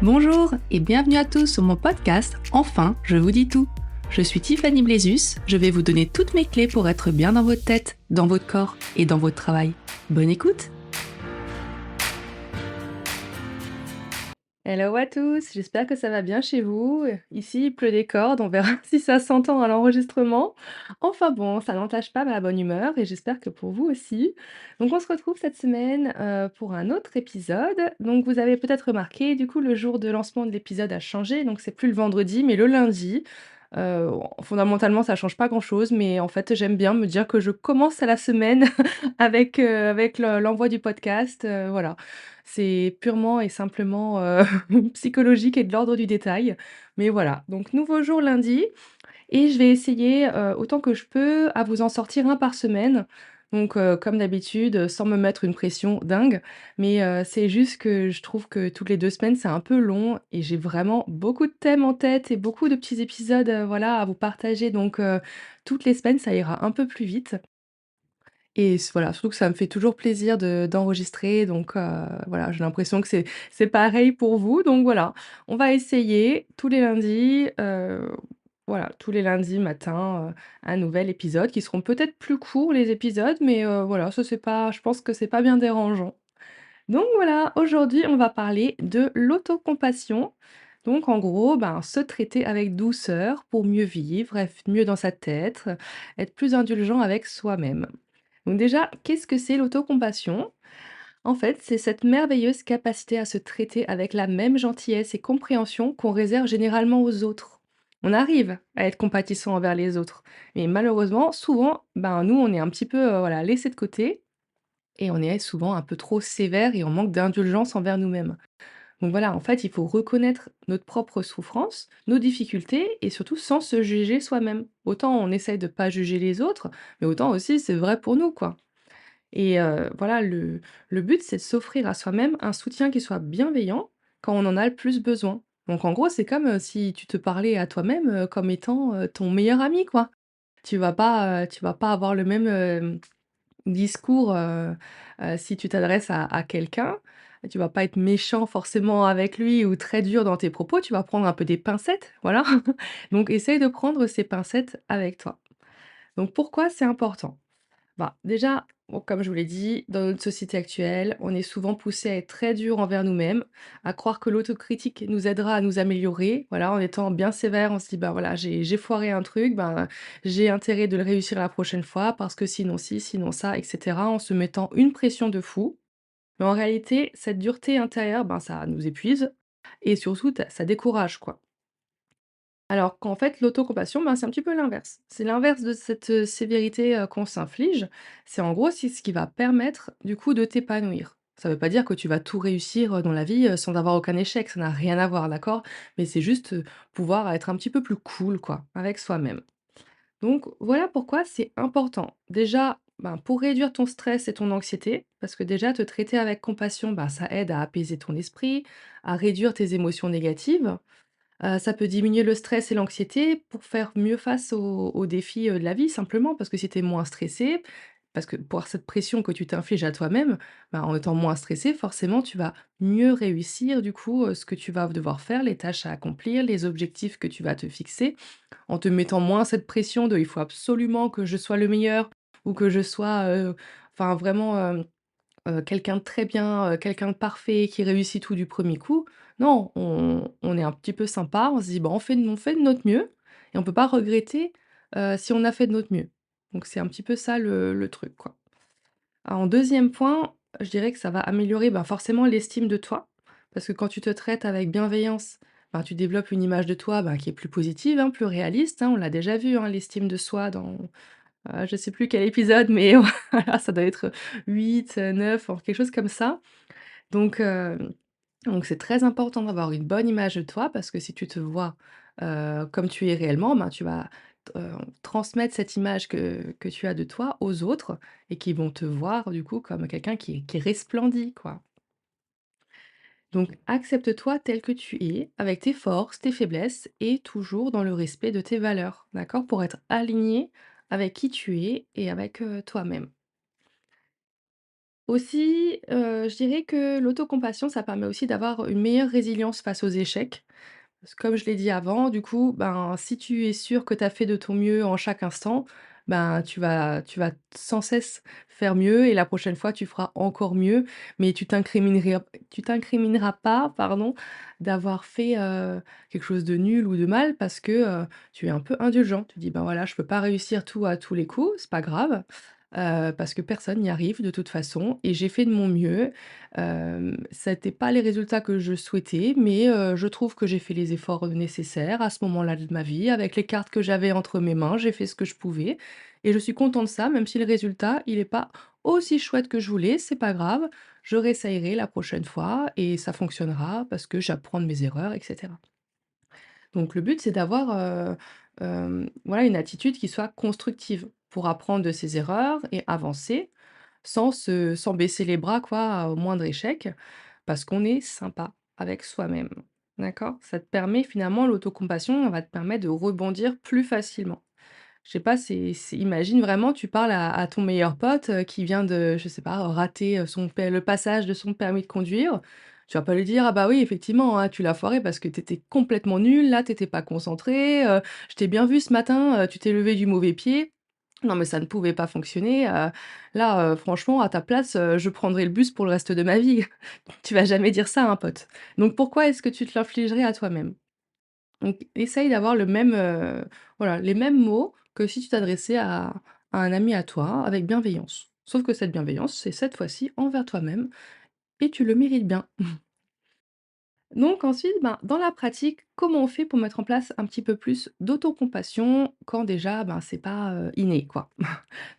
Bonjour et bienvenue à tous sur mon podcast Enfin, je vous dis tout. Je suis Tiffany Blézus, je vais vous donner toutes mes clés pour être bien dans votre tête, dans votre corps et dans votre travail. Bonne écoute! Hello à tous, j'espère que ça va bien chez vous. Ici, il pleut des cordes, on verra si ça s'entend à l'enregistrement. Enfin bon, ça n'entache pas ma bonne humeur et j'espère que pour vous aussi. Donc on se retrouve cette semaine pour un autre épisode. Donc vous avez peut-être remarqué, du coup, le jour de lancement de l'épisode a changé, donc c'est plus le vendredi, mais le lundi. Fondamentalement, ça change pas grand-chose, mais en fait, j'aime bien me dire que je commence à la semaine avec l'envoi du podcast, voilà. C'est purement et simplement, psychologique et de l'ordre du détail. Mais voilà, donc nouveau jour lundi et je vais essayer, autant que je peux, à vous en sortir un par semaine. Donc, comme d'habitude, sans me mettre une pression dingue. Mais, c'est juste que je trouve que toutes les 2 semaines, c'est un peu long et j'ai vraiment beaucoup de thèmes en tête et beaucoup de petits épisodes, voilà, à vous partager. Donc, toutes les semaines, ça ira un peu plus vite. Et voilà, surtout que ça me fait toujours plaisir d'enregistrer, donc voilà, j'ai l'impression que c'est pareil pour vous, donc voilà. On va essayer tous les lundis, voilà, tous les lundis matin, un nouvel épisode qui seront peut-être plus courts les épisodes, mais voilà, ça c'est pas je pense que c'est pas bien dérangeant. Donc voilà, aujourd'hui on va parler de l'autocompassion. Donc en gros, ben, se traiter avec douceur pour mieux vivre, être mieux dans sa tête, être plus indulgent avec soi-même. Donc déjà, qu'est-ce que c'est l'autocompassion? En fait, c'est cette merveilleuse capacité à se traiter avec la même gentillesse et compréhension qu'on réserve généralement aux autres. On arrive à être compatissant envers les autres, mais malheureusement, souvent, ben nous, on est un petit peu voilà, laissé de côté et on est souvent un peu trop sévère et on manque d'indulgence envers nous-mêmes. Donc voilà, en fait, il faut reconnaître notre propre souffrance, nos difficultés et surtout sans se juger soi-même. Autant on essaye de pas juger les autres, mais autant aussi c'est vrai pour nous, quoi. Et voilà, le but, c'est de s'offrir à soi-même un soutien qui soit bienveillant quand on en a le plus besoin. Donc en gros, c'est comme, si tu te parlais à toi-même, comme étant, ton meilleur ami, quoi. Tu vas pas avoir le même, discours, si tu t'adresses à quelqu'un. Tu vas pas être méchant forcément avec lui ou très dur dans tes propos, tu vas prendre un peu des pincettes, voilà. Donc essaye de prendre ces pincettes avec toi. Donc pourquoi c'est important? Bah, déjà, bon, comme je vous l'ai dit, dans notre société actuelle, on est souvent poussé à être très dur envers nous-mêmes, à croire que l'autocritique nous aidera à nous améliorer. Voilà, en étant bien sévère, on se dit, bah voilà, j'ai foiré un truc, ben j'ai intérêt de le réussir la prochaine fois parce que sinon ci, sinon ça, etc. En se mettant une pression de fou. Mais en réalité, cette dureté intérieure, ben ça nous épuise et surtout, ça décourage, quoi. Alors qu'en fait, l'autocompassion, ben, c'est un petit peu l'inverse. C'est l'inverse de cette, sévérité, qu'on s'inflige. C'est en gros, c'est ce qui va permettre, du coup, de t'épanouir. Ça ne veut pas dire que tu vas tout réussir, dans la vie, sans avoir aucun échec, ça n'a rien à voir, d'accord? Mais c'est juste, pouvoir être un petit peu plus cool, quoi, avec soi-même. Donc voilà pourquoi c'est important. Déjà, ben, pour réduire ton stress et ton anxiété, parce que déjà te traiter avec compassion, ben, ça aide à apaiser ton esprit, à réduire tes émotions négatives. Ça peut diminuer le stress et l'anxiété pour faire mieux face aux défis, de la vie simplement. Parce que si tu es moins stressé, parce que pour cette pression que tu t'infliges à toi-même, bah, en étant moins stressé, forcément tu vas mieux réussir du coup, ce que tu vas devoir faire, les tâches à accomplir, les objectifs que tu vas te fixer. En te mettant moins cette pression de: «Il faut absolument que je sois le meilleur» ou que je sois, enfin vraiment, quelqu'un de très bien, quelqu'un de parfait qui réussit tout du premier coup. Non, on est un petit peu sympa, on se dit: «Bah, on fait de notre mieux et on peut pas regretter, si on a fait de notre mieux». Donc c'est un petit peu ça le truc, quoi. En deuxième point, je dirais que ça va améliorer, bah, forcément l'estime de toi. Parce que quand tu te traites avec bienveillance, ben, tu développes une image de toi, bah, qui est plus positive, hein, plus réaliste, hein. On l'a déjà vu, hein, l'estime de soi dans je sais plus quel épisode, mais voilà, ça doit être 8, 9, enfin quelque chose comme ça. Donc donc c'est très important d'avoir une bonne image de toi parce que si tu te vois, comme tu es réellement, ben, tu vas transmettre cette image que tu as de toi aux autres et qui vont te voir du coup comme quelqu'un qui resplendit, quoi. Donc accepte-toi tel que tu es, avec tes forces, tes faiblesses et toujours dans le respect de tes valeurs, d'accord? Pour être aligné avec qui tu es et avec, toi-même. Aussi, je dirais que l'autocompassion, ça permet aussi d'avoir une meilleure résilience face aux échecs. Parce que comme je l'ai dit avant, du coup, ben, si tu es sûr que tu as fait de ton mieux en chaque instant, ben, tu vas sans cesse faire mieux et la prochaine fois, tu feras encore mieux. Mais tu t'incrimineras pas, pardon, d'avoir fait, quelque chose de nul ou de mal parce que, tu es un peu indulgent. Tu dis: «Ben, voilà, je peux pas réussir tout à tous les coups, c'est pas grave, parce que personne n'y arrive de toute façon et j'ai fait de mon mieux. Ça n'était pas les résultats que je souhaitais, mais je trouve que j'ai fait les efforts nécessaires à ce moment-là de ma vie. Avec les cartes que j'avais entre mes mains, j'ai fait ce que je pouvais et je suis content de ça, même si le résultat, il est pas aussi chouette que je voulais, c'est pas grave. Je réessayerai la prochaine fois et ça fonctionnera parce que j'apprends de mes erreurs et cetera. Donc le but, c'est d'avoir, voilà, une attitude qui soit constructive pour apprendre de ses erreurs et avancer sans baisser les bras quoi, au moindre échec, parce qu'on est sympa avec soi-même. D'accord? Ça te permet finalement l'autocompassion, elle va te permettre de rebondir plus facilement. Je sais pas, imagine vraiment tu parles à ton meilleur pote, qui vient de, je sais pas, rater, le passage de son permis de conduire. Tu vas pas lui dire: «Ah bah oui, effectivement, hein, tu l'as foiré parce que tu étais complètement nul, là, tu étais pas concentré, je t'ai bien vu ce matin, tu t'es levé du mauvais pied. Non mais ça ne pouvait pas fonctionner, là, franchement à ta place, je prendrais le bus pour le reste de ma vie». Tu vas jamais dire ça à un pote. Donc pourquoi est-ce que tu te l'infligerais à toi-même? Donc essaye d'avoir voilà, les mêmes mots que si tu t'adressais à un ami à toi avec bienveillance. Sauf que cette bienveillance, c'est cette fois-ci envers toi-même et tu le mérites bien. Donc ensuite, ben, dans la pratique, comment on fait pour mettre en place un petit peu plus d'autocompassion quand déjà, ben, c'est pas, inné, quoi?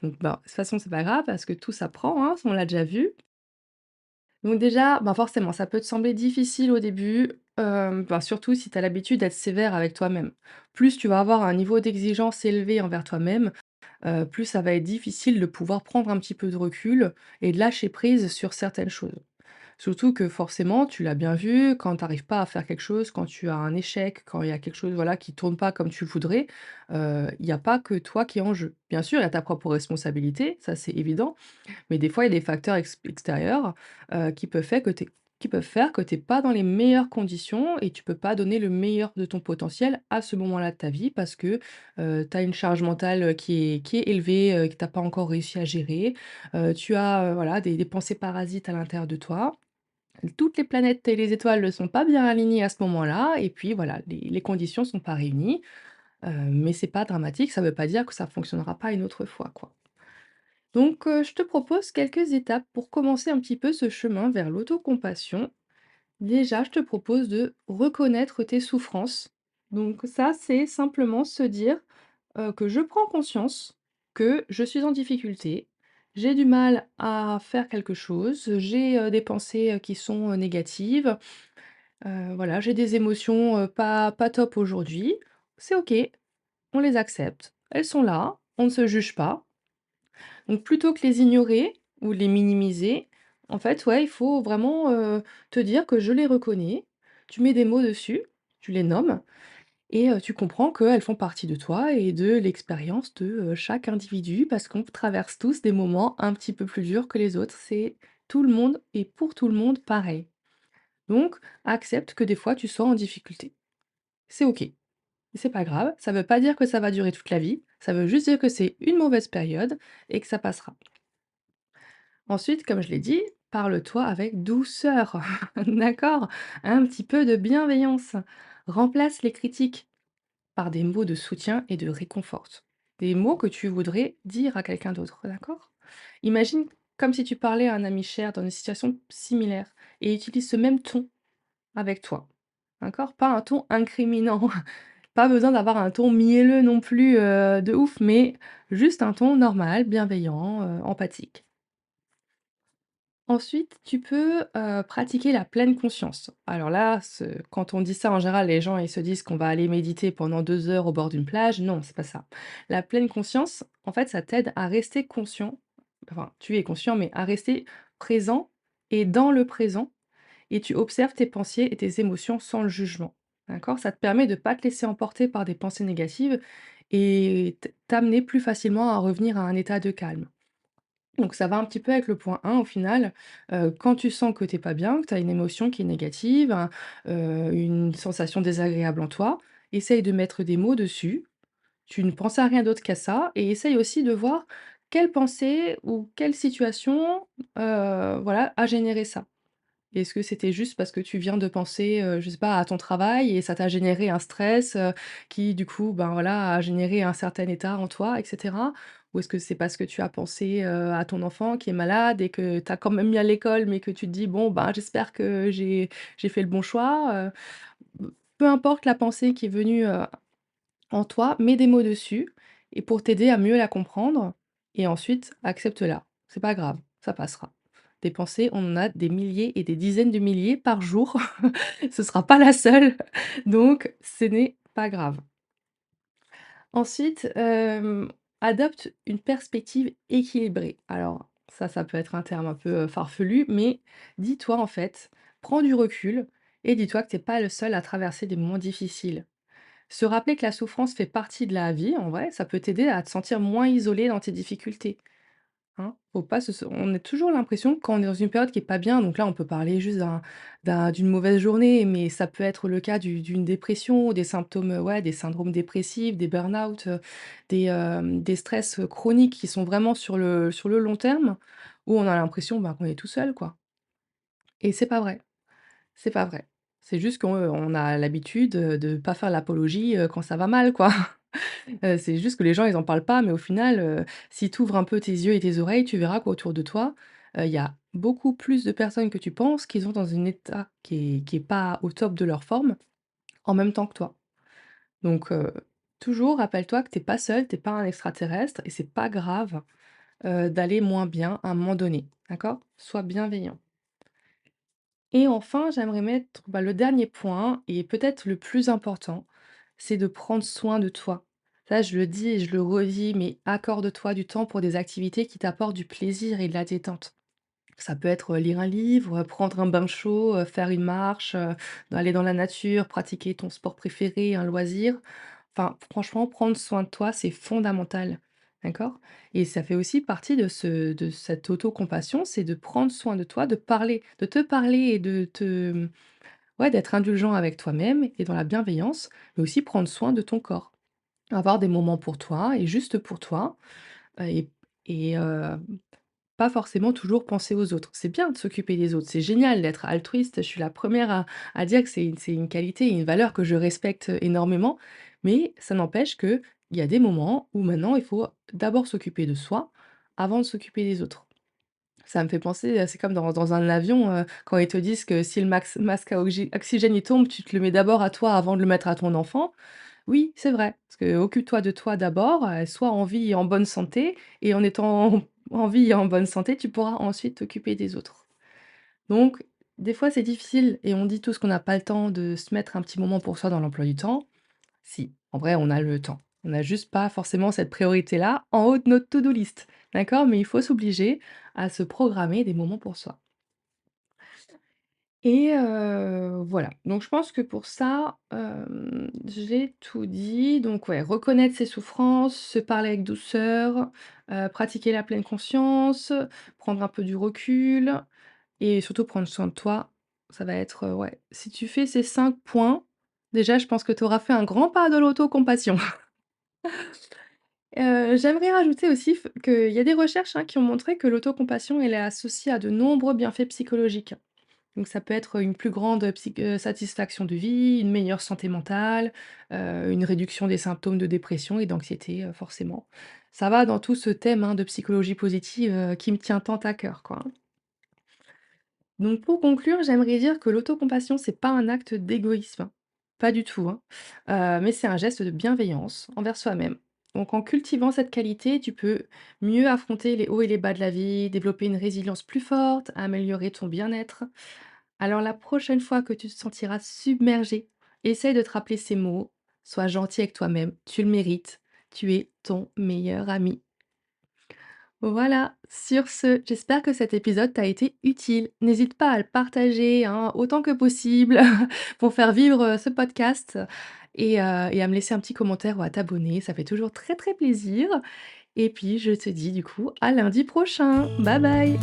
Donc bah, de toute façon, c'est pas grave parce que tout s'apprend, hein, on l'a déjà vu. Donc déjà, bah, forcément, ça peut te sembler difficile au début, bah, surtout si tu as l'habitude d'être sévère avec toi-même. Plus tu vas avoir un niveau d'exigence élevé envers toi-même, plus ça va être difficile de pouvoir prendre un petit peu de recul et de lâcher prise sur certaines choses. Surtout que forcément, tu l'as bien vu, quand tu arrives pas à faire quelque chose, quand tu as un échec, quand il y a quelque chose, voilà, qui tourne pas comme tu le voudrais, il y a pas que toi qui est en jeu. Bien sûr, il y a ta propre responsabilité, ça c'est évident, mais des fois, il y a des facteurs extérieurs, qui peuvent faire que tu es pas dans les meilleures conditions et tu peux pas donner le meilleur de ton potentiel à ce moment-là de ta vie parce que, tu as une charge mentale, qui est élevée, que tu as pas encore réussi à gérer. Tu as, voilà, des pensées parasites à l'intérieur de toi. Toutes les planètes et les étoiles ne sont pas bien alignées à ce moment-là et puis voilà, les conditions sont pas réunies, mais c'est pas dramatique, ça veut pas dire que ça fonctionnera pas une autre fois, quoi. Donc, je te propose quelques étapes pour commencer un petit peu ce chemin vers l'autocompassion. Déjà, je te propose de reconnaître tes souffrances. Donc ça, c'est simplement se dire, que je prends conscience que je suis en difficulté, j'ai du mal à faire quelque chose, j'ai, des pensées, qui sont, négatives, voilà, j'ai des émotions, pas top aujourd'hui. C'est OK, on les accepte, elles sont là, on ne se juge pas. Donc plutôt que les ignorer ou les minimiser, en fait, ouais, il faut vraiment, te dire que je les reconnais. Tu mets des mots dessus, tu les nommes et tu comprends qu'elles font partie de toi et de l'expérience de, chaque individu parce qu'on traverse tous des moments un petit peu plus durs que les autres. C'est tout le monde et pour tout le monde pareil. Donc accepte que des fois tu sois en difficulté. C'est OK. C'est pas grave, ça veut pas dire que ça va durer toute la vie, ça veut juste dire que c'est une mauvaise période et que ça passera. Ensuite, comme je l'ai dit, parle-toi avec douceur, d'accord? Un petit peu de bienveillance. Remplace les critiques par des mots de soutien et de réconfort. Des mots que tu voudrais dire à quelqu'un d'autre, d'accord? Imagine comme si tu parlais à un ami cher dans une situation similaire et utilise ce même ton avec toi, d'accord? Pas un ton incriminant, pas besoin d'avoir un ton mielleux non plus, de ouf, mais juste un ton normal, bienveillant, empathique. Ensuite, tu peux, pratiquer la pleine conscience. Alors là, quand on dit ça, en général, les gens, ils se disent qu'on va aller méditer pendant 2 heures au bord d'une plage. Non, c'est pas ça. La pleine conscience, en fait, ça t'aide à rester conscient, enfin, tu es conscient, mais à rester présent et dans le présent et tu observes tes pensées et tes émotions sans le jugement. D'accord? Ça te permet de pas te laisser emporter par des pensées négatives et t'amener plus facilement à revenir à un état de calme. Donc ça va un petit peu avec le point 1 au final. Quand tu sens que tu es pas bien, que tu as une émotion qui est négative, une sensation désagréable en toi, essaye de mettre des mots dessus. Tu ne penses à rien d'autre qu'à ça et essaye aussi de voir quelle pensée ou quelle situation, voilà, a généré ça. Est-ce que c'était juste parce que tu viens de penser, je sais pas, à ton travail et ça t'a généré un stress, qui du coup, ben, voilà, a généré un certain état en toi et cetera? Ou est-ce que c'est parce que tu as pensé, à ton enfant qui est malade et que tu as quand même mis à l'école, mais que tu te dis: «Bon, ben, j'espère que j'ai fait le bon choix», peu importe la pensée qui est venue, en toi, mets des mots dessus et pour t'aider à mieux la comprendre et ensuite accepte-la. C'est pas grave, ça passera. Des pensées, on en a des milliers et des dizaines de milliers par jour. Ce sera pas la seule, donc ce n'est pas grave. Ensuite, adopte une perspective équilibrée. Alors ça peut être un terme un peu, farfelu, mais dis-toi en fait, prends du recul et dis-toi que tu es pas le seul à traverser des moments difficiles. Se rappeler que la souffrance fait partie de la vie, en vrai, ça peut t'aider à te sentir moins isolé dans tes difficultés, hein. Faut pas on a toujours l'impression que quand on est dans une période qui est pas bien, donc là, on peut parler juste d'une mauvaise journée, mais ça peut être le cas d'une dépression, des symptômes, ouais, des syndromes dépressifs, des burn-out, des stress, chroniques qui sont vraiment sur le long terme, où on a l'impression, bah, qu'on est tout seul, quoi et c'est pas vrai. C'est pas vrai. C'est juste qu'on a l'habitude, de pas faire l'apologie, quand ça va mal, quoi. C'est juste que les gens, ils en parlent pas, mais au final, si tu ouvres un peu tes yeux et tes oreilles, tu verras qu'autour de toi, il y a beaucoup plus de personnes que tu penses qui sont dans un état qui est pas au top de leur forme, en même temps que toi. Donc toujours rappelle-toi que tu es pas seul, tu es pas un extraterrestre et c'est pas grave, d'aller moins bien à un moment donné, d'accord? Sois bienveillant. Et enfin, j'aimerais mettre, bah, le dernier point et peut-être le plus important, c'est de prendre soin de toi. Ça, je le dis et je le redis, mais accorde-toi du temps pour des activités qui t'apportent du plaisir et de la détente. Ça peut être, lire un livre, prendre un bain chaud, faire une marche, aller dans la nature, pratiquer ton sport préféré, un loisir. Enfin, franchement, prendre soin de toi, c'est fondamental, d'accord? Et ça fait aussi partie de cette autocompassion, c'est de prendre soin de toi, de te parler et ouais, d'être indulgent avec toi-même et dans la bienveillance, mais aussi prendre soin de ton corps. Avoir des moments pour toi et juste pour toi, et et pas forcément toujours penser aux autres. C'est bien de s'occuper des autres, c'est génial d'être altruiste, je suis la première à dire que c'est une qualité et une valeur que je respecte énormément, mais ça n'empêche qu'il y a des moments où maintenant il faut d'abord s'occuper de soi avant de s'occuper des autres. Ça me fait penser, c'est comme dans un avion, quand ils te disent que si le masque à oxygène il tombe, tu te le mets d'abord à toi avant de le mettre à ton enfant. Oui, c'est vrai, parce que occupe-toi de toi d'abord, sois en vie et en bonne santé et en étant en vie et en bonne santé, tu pourras ensuite t'occuper des autres. Donc des fois, c'est difficile et on dit tous qu'on n'a pas le temps de se mettre un petit moment pour soi dans l'emploi du temps. Si, en vrai, on a le temps. On n'a juste pas forcément cette priorité-là en haut de notre to-do list, d'accord? Mais il faut s'obliger à se programmer des moments pour soi. Et voilà, donc je pense que pour ça, j'ai tout dit. Donc ouais, reconnaître ses souffrances, se parler avec douceur, pratiquer la pleine conscience, prendre un peu du recul et surtout prendre soin de toi. Ça va être, ouais, si tu fais ces 5 points, déjà je pense que tu auras fait un grand pas de l'autocompassion. J'aimerais rajouter aussi qu'il y a des recherches, hein, qui ont montré que l'autocompassion, elle est associée à de nombreux bienfaits psychologiques. Donc ça peut être une plus grande, satisfaction de vie, une meilleure santé mentale, une réduction des symptômes de dépression et d'anxiété, forcément. Ça va dans tout ce thème, hein, de psychologie positive, qui me tient tant à cœur, quoi, hein. Donc pour conclure, j'aimerais dire que l'autocompassion, c'est pas un acte d'égoïsme, pas du tout, hein, mais c'est un geste de bienveillance envers soi-même. Donc en cultivant cette qualité, tu peux mieux affronter les hauts et les bas de la vie, développer une résilience plus forte, améliorer ton bien-être. Alors la prochaine fois que tu te sentiras submergé, essaye de te rappeler ces mots. Sois gentil avec toi-même, tu le mérites. Tu es ton meilleur ami. Voilà, sur ce, j'espère que cet épisode t'a été utile. N'hésite pas à le partager, hein, autant que possible pour faire vivre ce podcast et à me laisser un petit commentaire ou à t'abonner. Ça fait toujours très très plaisir. Et puis je te dis du coup à lundi prochain. Bye bye!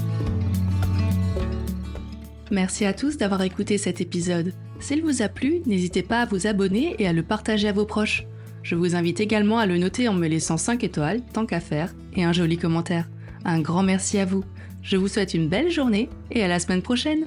Merci à tous d'avoir écouté cet épisode. S'il vous a plu, n'hésitez pas à vous abonner et à le partager à vos proches. Je vous invite également à le noter en me laissant 5 étoiles, tant qu'à faire, et un joli commentaire. Un grand merci à vous. Je vous souhaite une belle journée et à la semaine prochaine.